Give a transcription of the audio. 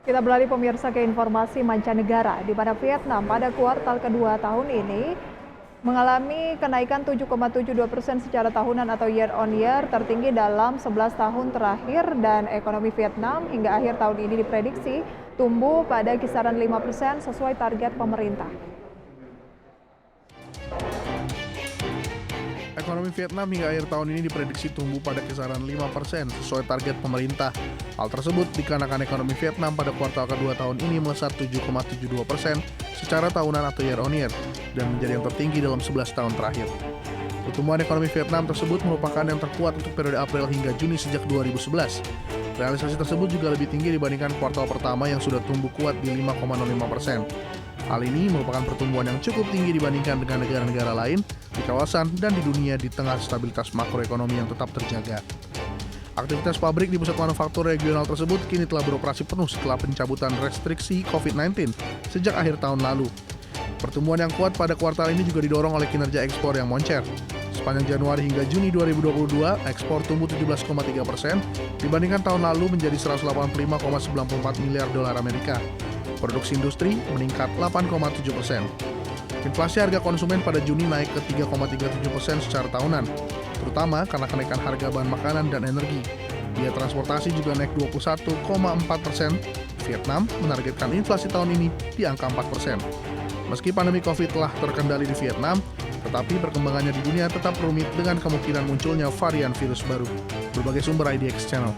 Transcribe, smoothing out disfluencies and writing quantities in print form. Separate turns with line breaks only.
Kita beralih pemirsa ke informasi mancanegara, di mana Vietnam pada kuartal kedua tahun ini mengalami kenaikan 7,72% secara tahunan atau year on year tertinggi dalam 11 tahun terakhir, dan ekonomi Vietnam hingga akhir tahun ini diprediksi tumbuh pada kisaran 5% sesuai target pemerintah.
Ekonomi Vietnam hingga akhir tahun ini diprediksi tumbuh pada kisaran 5% sesuai target pemerintah. Hal tersebut dikarenakan ekonomi Vietnam pada kuartal kedua tahun ini melesat 7,72% secara tahunan atau year on year dan menjadi yang tertinggi dalam 11 tahun terakhir. Pertumbuhan ekonomi Vietnam tersebut merupakan yang terkuat untuk periode April hingga Juni sejak 2011. Realisasi tersebut juga lebih tinggi dibandingkan kuartal pertama yang sudah tumbuh kuat di 5,05%. Hal ini merupakan pertumbuhan yang cukup tinggi dibandingkan dengan negara-negara lain di kawasan dan di dunia di tengah stabilitas makroekonomi yang tetap terjaga. Aktivitas pabrik di pusat manufaktur regional tersebut kini telah beroperasi penuh setelah pencabutan restriksi COVID-19 sejak akhir tahun lalu. Pertumbuhan yang kuat pada kuartal ini juga didorong oleh kinerja ekspor yang moncer. Sepanjang Januari hingga Juni 2022, ekspor tumbuh 17,3% dibandingkan tahun lalu menjadi 185,94 miliar dolar Amerika. Produksi industri meningkat 8,7%. Inflasi harga konsumen pada Juni naik ke 3,37% secara tahunan, terutama karena kenaikan harga bahan makanan dan energi. Biaya transportasi juga naik 21,4%. Vietnam menargetkan inflasi tahun ini di angka 4%. Meski pandemi COVID telah terkendali di Vietnam, tetapi perkembangannya di dunia tetap rumit dengan kemungkinan munculnya varian virus baru. Berbagai sumber IDX Channel.